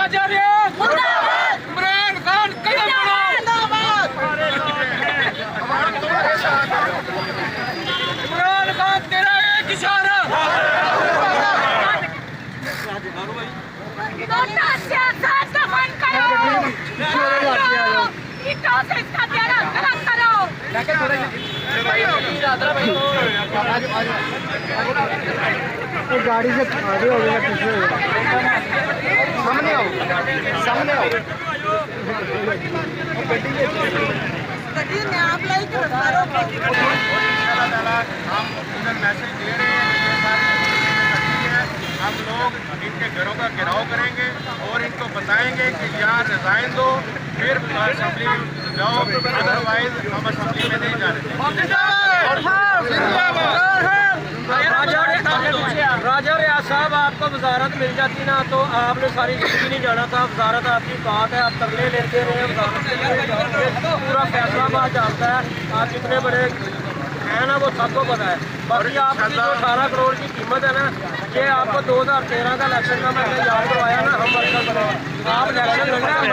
राजा रियाज मुर्दाबाद, इमरान खान कदम बढ़ाओ, इमरान खान तेरा एक इशारा, नोटा सियासत का बंद करो, ईंटों से इसका चेहरा खड़ा करो। गाड़ी से आगे हो गया, पीछे हो गया, सामने आओ, सामने आओ। आप लाइक करो, हम उन्हें मैसेज दे रहे हैं कि ये सारी है, हम लोग इनके घरों का घेराव करेंगे और इनको बताएंगे कि यहाँ रिजाइन दो, फिर असेंबली में जाओ, अदरवाइज हम असेंबली में नहीं जा रहे। राजा रियाज साहब, आपको वजारत मिल जाती ना तो आपने सारी जिंदगी नहीं जाना था। वजारत आपकी बात है, आप तरले लेते रहे, पूरा फैसलाबाद जानता है। आप जितने बड़े है ना वो सबको पता है। बाकी आपकी जो 18 करोड़ की कीमत है ना, ये आपको 2013 का इलेक्शन का मैंने याद करवाया ना, हम वर्कर करो, आप इलेक्शन लड़ना है,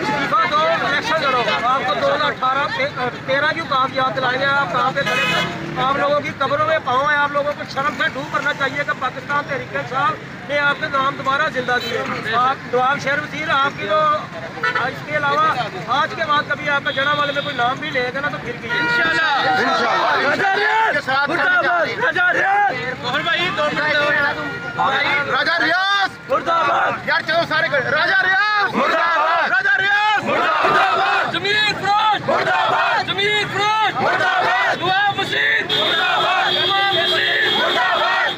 इस्तीफा दो, इलेक्शन लड़ो। आपको 2018-13 की काम याद दिलाएंगे, आप कहाँ पे खड़े थे। आप लोगों की कब्रों में पाँव है, आप लोगों को शर्म से डूब करना चाहिए कि पाकिस्तान तहरीक इंसाफ ने आपके नाम दोबारा जिंदा दिए। आप नवाब शेर वजीर आपकी जो इसके अलावा आज के बाद कभी आपका जड़ा वाले में कोई नाम भी लेगा ना तो फिर की इंशाल्लाह। राजा रियाज मुर्दाबाद, यार चलो सारे राजा रियाज मुर्दाबाद, राजा रियाज मुर्दाबाद, जमीर फरोज मुर्दाबाद, जमीर फरोज मुर्दाबाद, नवाब वजीर मुर्दाबाद, इमाम वजीर मुर्दाबाद,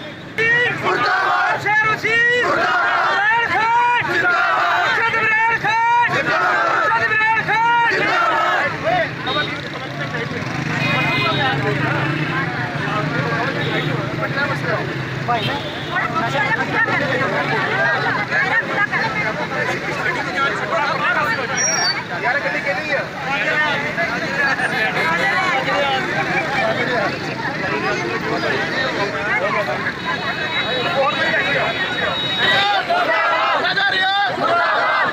मुर्दाबाद, शेर वजीर मुर्दाबाद, खान जिंदाबाद, इमरान खान जिंदाबाद, इमरान खान जिंदाबाद। यार गड्डी के लिए राजा रियाज मुर्दाबाद,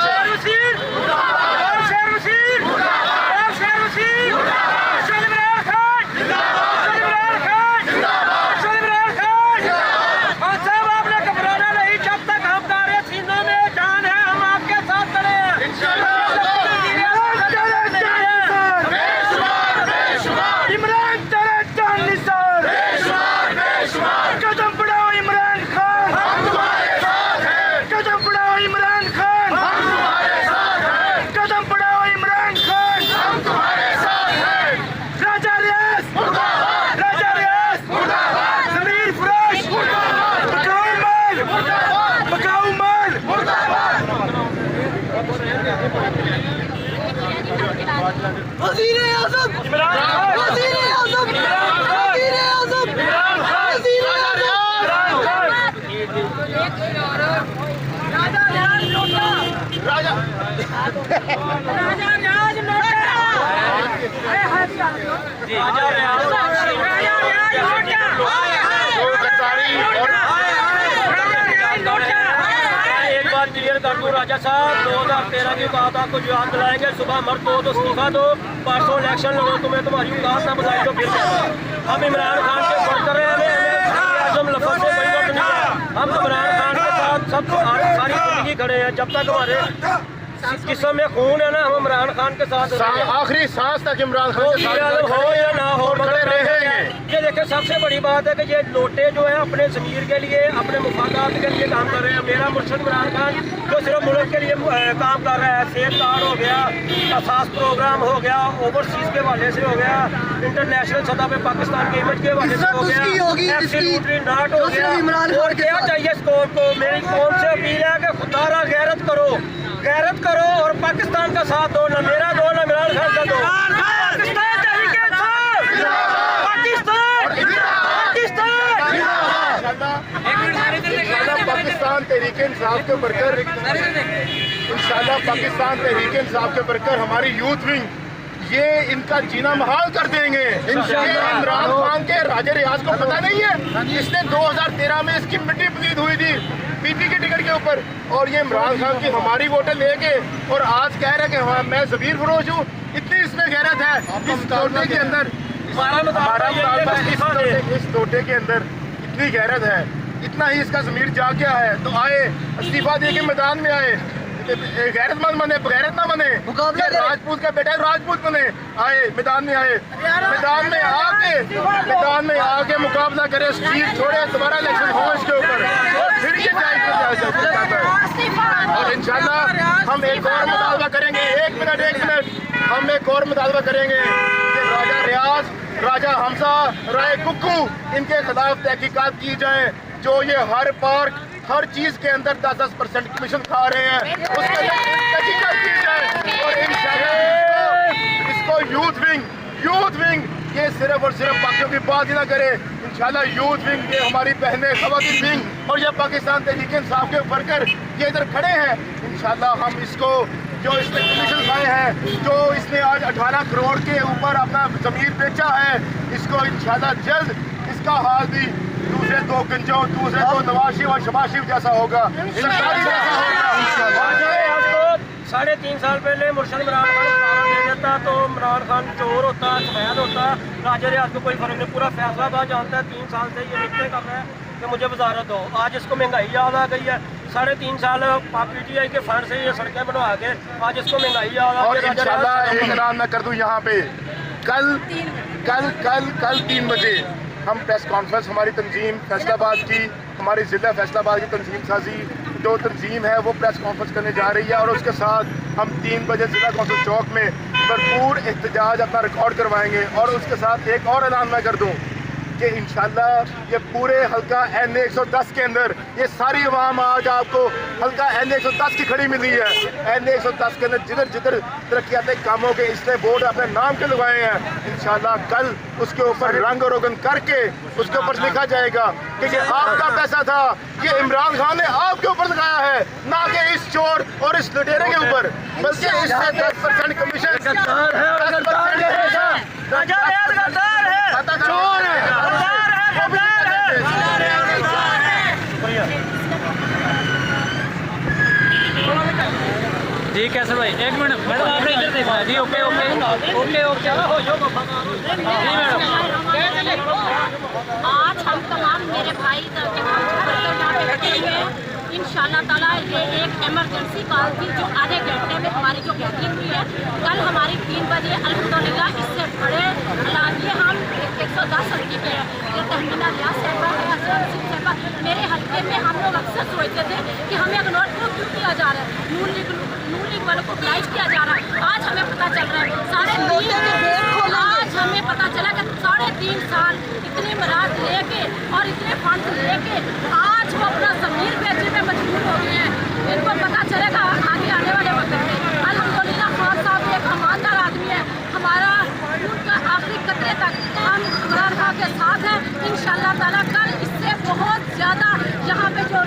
शेर वजीर मुर्दाबाद, शेर वजीर मुर्दाबाद, शेर वजीर मुर्दाबाद, इमरान खान जिंदाबाद, इमरान खान जिंदाबाद, इमरान खान जिंदाबाद। खान साहब, आपने घबराना नहीं, जब तक हम तारे सीनों में जान है, हम आपके साथ खड़े हैं इंशाल्लाह। इमरान तेरे जान निसार, कदम बढ़ाओ इमरान खान, हम तुम्हारे साथ हैं, कदम बढ़ाओ इमरान खान, हम तुम्हारे साथ हैं, कदम बढ़ाओ इमरान खान, हम तुम्हारे साथ हैं। राजा रियाज मुर्दाबाद, राजा रियाज मुर्दाबाद, जमीर फरोज मुर्दाबाद, बकाऊ माल मुर्दाबाद, बकाऊ माल मुर्दाबाद। वज़ीर आज़म इमरान खान, वज़ीर आज़म इमरान खान, वज़ीर आज़म इमरान खान, वज़ीर आज़म इमरान खान। राजा रियाज नोटा, राजा राजा रियाज नोटा, राजा रियाज नोटा। एक बात क्लियर कर दूं राजा साहब, 2013 की बात आपको जो याद दिलाएंगे, सुबह मर्द हो तो इस्तीफा दो, परसों इलेक्शन लड़ो, तुम्हें तुम्हारी औकात ना बताई तो फिर हम इमरान खान के वर्कर हैं, आजम लफज से कोई वक्त नहीं है। हम इमरान खान के साथ सब सारी जिंदगी खड़े हैं, जब तक हमारे किस्म में खून है ना, हम इमरान खान के साथ आखिरी सांस तक इमरान खान के साथ हो या ना हो खड़े रहेंगे। ये देखिए, सबसे बड़ी बात है कि ये लोटे जो है अपने ज़मीर के लिए, अपने मुफादात के लिए काम कर रहे हैं। मेरा मुर्शद इमरान खान जो सिर्फ मुल्क के लिए काम कर रहा है, सेफ कार्ड हो गया, असास प्रोग्राम हो गया, ओवरसीज के हवाले से हो गया, इंटरनेशनल सतह पे पाकिस्तान के इमेज के हवाले से हो गया, एब्सोल्युटली नॉट हो गया। और क्या चाहिए स्कोर को? मेरी कौन से अपील है कि खुदारा गैरत करो, गैरत करो और पाकिस्तान का साथ दो, ना मेरा दो ना इमरान खान का दो। पाकिस्तान तहरीक इंसाफ, पाकिस्तान, पाकिस्तान। पाकिस्तान तहरीक इंसाफ के वर्कर इंशाल्लाह, पाकिस्तान तहरीक इंसाफ के वर्कर हमारी यूथ विंग ये इनका जीना महाल कर देंगे। ये इमरान खान के राजा रियाज को पता नहीं है, इसने 2013 में इसकी मिट्टी पलीद हुई थी पीपी के टिकट के ऊपर, और ये इमरान खान की हमारी वोटें लेके और आज कह रहे हैं कि हाँ मैं ज़बीर फरोज हूँ। इतनी इसमें गैरत है इस टोटे के अंदर, इस टोटे के अंदर इतनी गैरत है, इतना ही इसका ज़मीर जाग गया है। तो आए इस्तीफा दे के मैदान में आए, गैरतमंद बने, गैरत ना बने, राजपूत का बेटा राजपूत बने, आए मैदान में आए, मैदान में आके मुकाबला करे, सीट छोड़े, दोबारा इलेक्शन हो इसके ऊपर, और फिर ये और इंशाल्लाह हम एक और मुतालबा करेंगे। एक मिनट हम एक और मुतालबा करेंगे कि राजा रियाज, राजा हमजा, राय कुक्कू, इनके खिलाफ तहकीकात की जाए। जो ये हर पार्क हर चीज के अंदर 10% कमीशन खा रहे हैं, उसके तहकीकात की जाए। और इंशाल्लाह इसको यूथ विंग ये सिर्फ और सिर्फ बाकियों की बात ही ना करे। इंशाल्लाह यूथ विंग, ये हमारी बहनें ख़वातीन विंग और ये पाकिस्तान तहरीक इंसाफ के वर्कर ये इधर खड़े हैं। इंशाल्लाह हम इसको जो इसने कमीशन खाए हैं, जो इसने आज 18 करोड़ के ऊपर अपना ज़मीर बेचा है, इसको इंशाल्लाह जल्द इसका हाल भी दूसरे दो गंजों, दूसरे दो नवाज और शबाज शरीफ जैसा होगा, इंशाल्लाह। 3.5 साल पहले मुर्शद इमरान खान वज़ारत दे देता तो इमरान खान चोर होता, सफेद होता, राजा रियाज को कोई फर्क नहीं। पूरा फैसलाबाद जानता है 3 साल से ये लिखते कर रहा है कि मुझे वज़ारत दो। आज इसको महंगाई याद आ गई है, 3.5 साल PTI के फंड से ये सड़कें बनवा के आज इसको महंगाई याद आ गई। इंशाल्लाह एक ऐलान मैं कर दूं यहाँ पे, कल 3 बजे हम प्रेस कॉन्फ्रेंस, हमारी तंजीम फैसलाबाद की, हमारी ज़िला फैसलाबाद की तंजीम साजी जो तंजीम है वो प्रेस कॉन्फ्रेंस करने जा रही है, और उसके साथ हम 3 बजे ज़िला कौंसिल चौक में भरपूर एहतजाज अपना रिकॉर्ड करवाएंगे। और उसके साथ एक और ऐलान मैं कर दूँ कि इंशाल्लाह ये पूरे हल्का NA 110 के अंदर ये सारी अवाम आज आपको हल्का NA 110 की खड़ी मिली है। NA 110 के अंदर जिधर तरक्याती कामों के इसने बोर्ड अपने नाम के लगाए हैं, इंशाल्लाह कल उसके ऊपर रंग रोगन करके उसके ऊपर लिखा जाएगा कि ये आपका पैसा था, ये इमरान खान ने आपके ऊपर लगाया है, ना कि इस चोर और इस लुटेरे के ऊपर, बल्कि इससे 10% कमीशन जी कैसे भाई, एक मिनट मैडम आपने इधर देखा है जी। ओके जी मैडम। आज हम तमाम मेरे भाई यहाँ पे बैठे हुए हैं। इंशाल्लाह ताला ये एक इमरजेंसी कॉल थी जो आधे घंटे में हमारी जो गैदरिंग हुई है। कल हमारी 3 बजे अल्हम्दुलिल्लाह इससे बड़े ये हम 110 हल्के के ये तहमीना रियाज साहबा है, असलम सिंह साहबा, मेरे हल्के में हम लोग अक्सर सोचते थे कि हमें इग्नोर क्यों किया जा रहा है, नून लीग वालों को ब्लाइज किया जा रहा है। आज हमें पता चल रहा है आज हमें पता चला कि 3.5 साल इतनी मराद लेके और इतने फंड लेके आज वो अपना ज़मीर बेचने में मजबूर हो गए हैं। इनको पता चलेगा आगे आने वाले वक्त में। अल्हम्दुलिल्लाह खान साहब एक ईमानदार आदमी है, हमारा उनका आखिरी कतरे तक हम इमरान खान के साथ हैं। इंशाल्लाह ताला कल इससे बहुत ज़्यादा यहाँ पे जो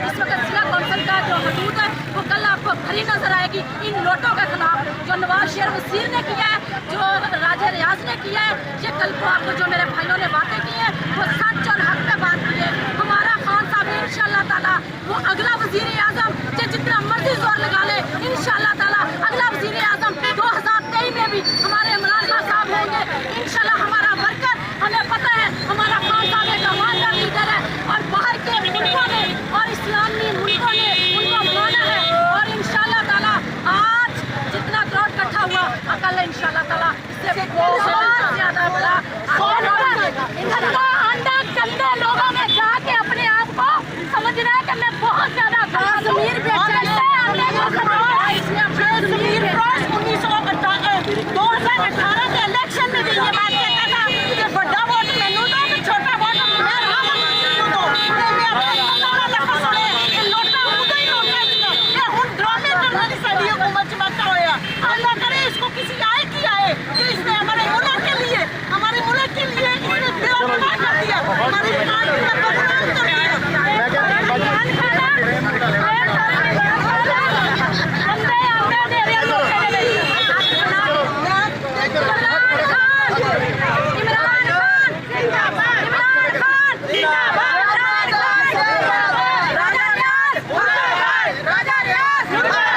इस वक्त जिला कौंसिल का जो हदूद है वो कल आपको भरी नजर आएगी। इन नोटों के खिलाफ जो नवाज शरीफ वज़ीर ने किया है, जो राजा रियाज ने किया है, ये कल को आपको जो मेरे भाइयों ने बातें की हैं वो सच और हक पे बात की है। हमारा खान साहब इंशाल्लाह ताला वो अगला वज़ीर आज़म जितना मर्जी जोर लगा ले, इंशाल्लाह ताला अगला वज़ीर आज़म 2023 में भी हमारे इमरान खान साहब होंगे। इंशाल्लाह हमारा वर्कर, हमें पता है हमारा खान साहब एक ईमानदार लीडर है और बाहर के मुल्कों ने और इस्लामी मुल्कों ने उनको माना है। और इंशाल्लाह ताला आज जितना क्राउड इकट्ठा हुआ, कल इंशाल्लाह ताला इससे बहुत ज़्यादा बड़ा अंडा चलते लोगों ने जाके अपने आप को समझना है कि मैं बहुत ज़्यादा जिंदाबाद